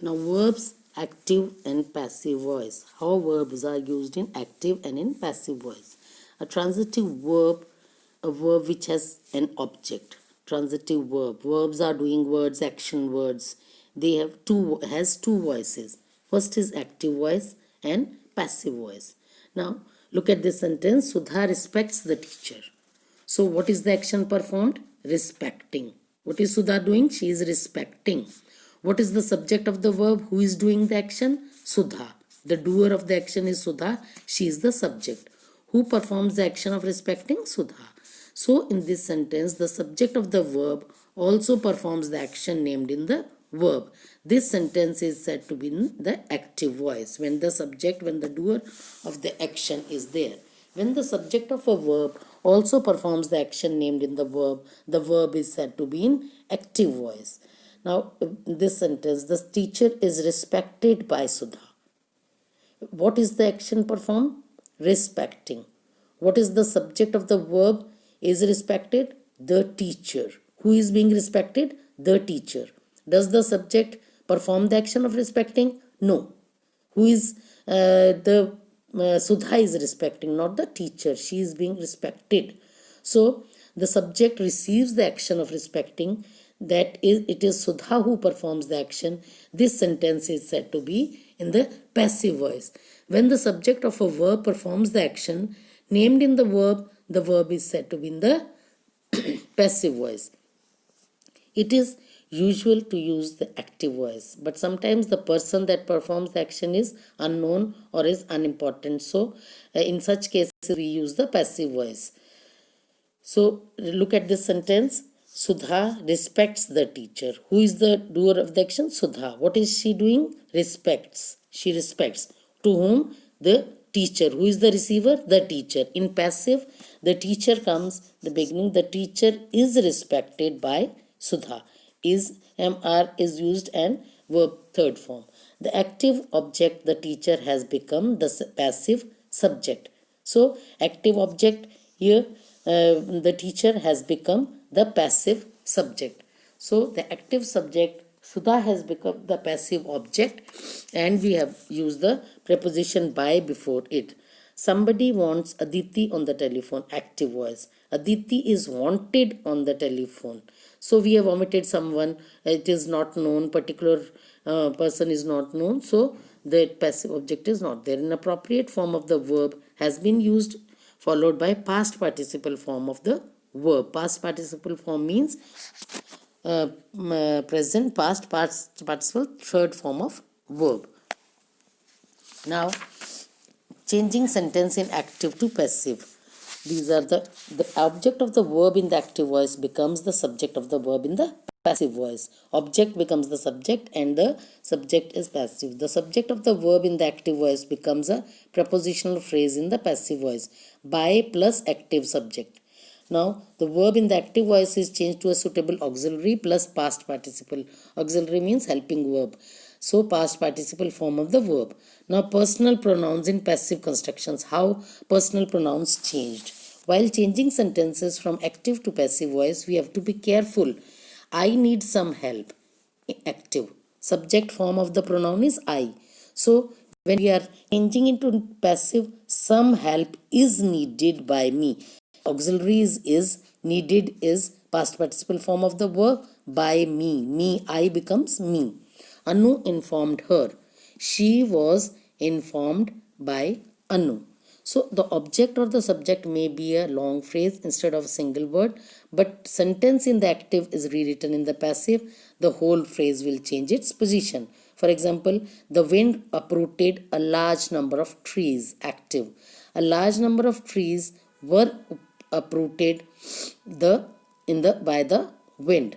Now verbs, active and passive voice. How verbs are used in active and in passive voice. A transitive verb, a verb which has an object. Transitive verb. Verbs are doing words, action words. They have two voices. First is active voice and passive voice. Now look at this sentence. Sudha respects the teacher. So what is the action performed? Respecting. What is Sudha doing? She is respecting. What is the subject of the verb? Who is doing the action? Sudha. The doer of the action is Sudha. She is the subject. Who performs the action of respecting? Sudha. So in this sentence, the subject of the verb also performs the action named in the verb. This sentence is said to be in the active voice when the doer of the action is there. When the subject of a verb also performs the action named in the verb is said to be in active voice. Now, in this sentence, the teacher is respected by Sudha. What is the action performed? Respecting. What is the subject of the verb is respected? The teacher. Who is being respected? The teacher. Does the subject perform the action of respecting? No. Who is Sudha is respecting, not the teacher. She is being respected. So the subject receives the action of respecting. It is Sudha who performs the action. This sentence is said to be in the passive voice. When the subject of a verb performs the action named in the verb is said to be in the passive voice. It is usual to use the active voice, but sometimes the person that performs the action is unknown or is unimportant. So in such cases we use the passive voice. So look at this sentence. Sudha respects the teacher. Who is the doer of the action? Sudha. What is she doing? Respects. She respects. To whom? The teacher. Who is the receiver? The teacher. In passive, the teacher comes, the beginning, the teacher is respected by Sudha. Is is used and verb third form. The active object, the teacher, has become the passive subject. So active object here, the teacher has become the passive subject. So the active subject Sudha has become the passive object, and we have used the preposition by before it. Somebody wants Aditi on the telephone, active voice. Aditi is wanted on the telephone. So we have omitted someone, it is not known, particular person is not known. So the passive object is not there. An appropriate form of the verb has been used, followed by past participle form of the verb. Past participle form means present, past participle, third form of verb. Now, changing sentence in active to passive. These are the object of the verb in the active voice becomes the subject of the verb in the passive voice. Object becomes the subject and the subject is passive. The subject of the verb in the active voice becomes a prepositional phrase in the passive voice. By plus active subject. Now, the verb in the active voice is changed to a suitable auxiliary plus past participle. Auxiliary means helping verb. So, past participle form of the verb. Now, personal pronouns in passive constructions. How personal pronouns changed. While changing sentences from active to passive voice, we have to be careful. I need some help. Active. Subject form of the pronoun is I. So, when we are changing into passive, some help is needed by me. Auxiliary is needed is past participle form of the verb by me. Me, I becomes me. Anu informed her. She was informed by Anu. So the object or the subject may be a long phrase instead of a single word, but sentence in the active is rewritten in the passive. The whole phrase will change its position. For example, the wind uprooted a large number of trees. Active. A large number of trees were uprooted by the wind.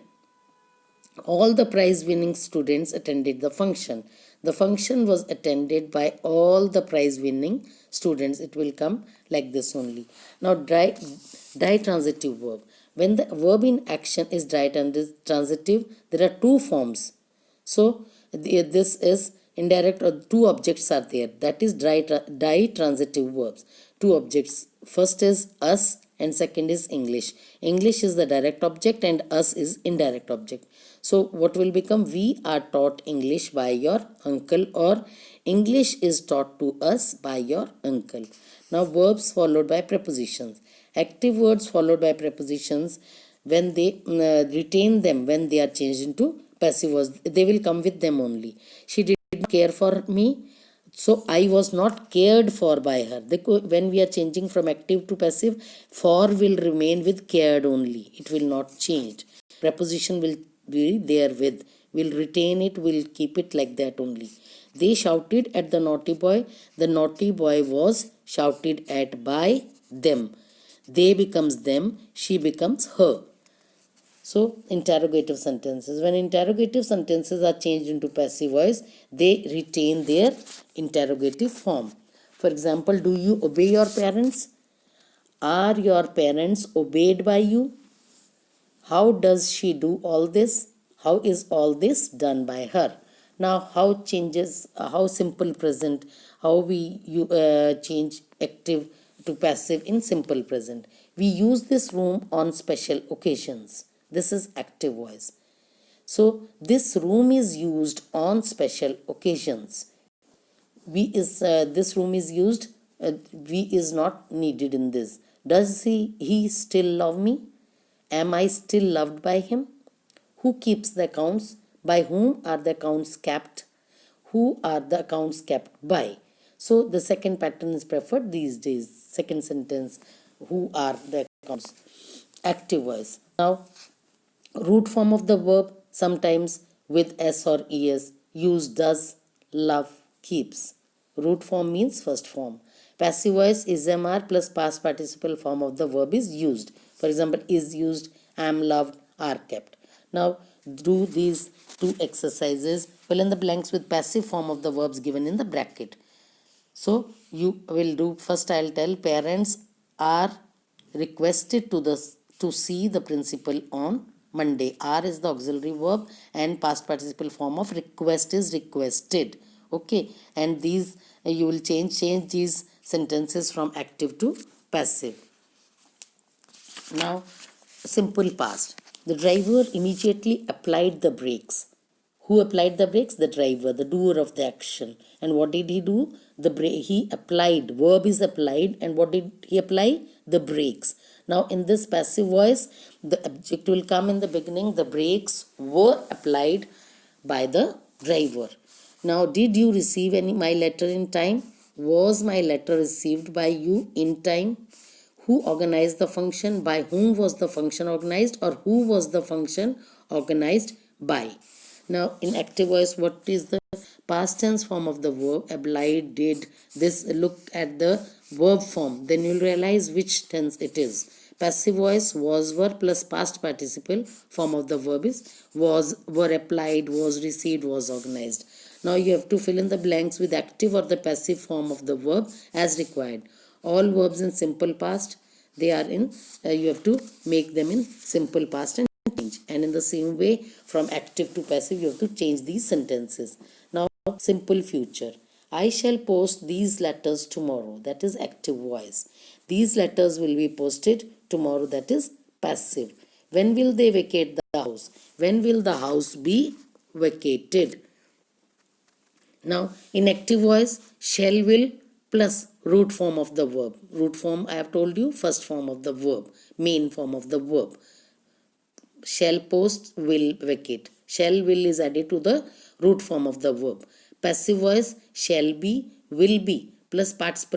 All the prize winning students attended the function. The function was attended by all the prize winning students. It will come like this only. Now, dry transitive verb. When the verb in action is dry transitive, there are two forms. So, this is indirect, or two objects are there. That is dry transitive verbs. Two objects. First is us and second is English. English is the direct object and us is indirect object. So what will become? We are taught English by your uncle, or English is taught to us by your uncle. Now verbs followed by prepositions. Active words followed by prepositions, when they retain them, when they are changed into passive words, they will come with them only. She did not care for me, so I was not cared for by her. When we are changing from active to passive, for will remain with cared only. It will not change. Preposition will be there with, will retain it, will keep it like that only. They shouted at the naughty boy. The naughty boy was shouted at by them. They becomes them. She becomes her. So, interrogative sentences. When interrogative sentences are changed into passive voice, they retain their interrogative form. For example, do you obey your parents? Are your parents obeyed by you? How does she do all this? How is all this done by her? Now, how changes, how simple present, how we change active to passive in simple present. We use this room on special occasions. This is active voice. So, this room is used on special occasions. This room is used, we is not needed in this. Does he still love me? Am I still loved by him? Who keeps the accounts? By whom are the accounts kept? Who are the accounts kept by? So the second pattern is preferred these days. Second sentence, who are the accounts? Active voice. Now, root form of the verb, sometimes with s or es, use does, love, keeps. Root form means first form. Passive voice is mr plus past participle form of the verb is used. For example, is used, am loved, are kept. Now do these two exercises. Fill in the blanks with passive form of the verbs given in the bracket. So you will do, first I'll tell, parents are requested to see the principal on Monday. Are is the auxiliary verb and past participle form of request is requested. Okay, and these you will change these sentences from active to passive. Now, simple past. The driver immediately applied the brakes. Who applied the brakes? The driver, the doer of the action. And what did he do? He applied. Verb is applied. And what did he apply? The brakes. Now, in this passive voice, the object will come in the beginning. The brakes were applied by the driver. Now, did you receive my letter in time? Was my letter received by you in time? Who organized the function? By whom was the function organized? Or who was the function organized by? Now, in active voice, what is the past tense form of the verb? Applied, did. This, look at the verb form. Then you will realize which tense it is. Passive voice, was, were plus past participle form of the verb is was, were applied, was received, was organized. Now you have to fill in the blanks with active or the passive form of the verb as required. All verbs in simple past, they are in, you have to make them in simple past and change. And in the same way, from active to passive, you have to change these sentences. Now, simple future. I shall post these letters tomorrow. That is active voice. These letters will be posted tomorrow. That is passive. When will they vacate the house? When will the house be vacated? Now, in active voice, shall will plus root form of the verb. Root form, I have told you, first form of the verb, main form of the verb. Shall post, will vacate. Shall will is added to the root form of the verb. Passive voice, shall be, will be, plus past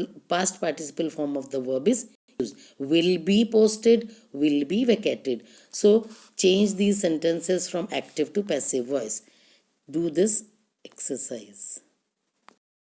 participle form of the verb is used. Will be posted, will be vacated. So, change these sentences from active to passive voice. Do this exercise.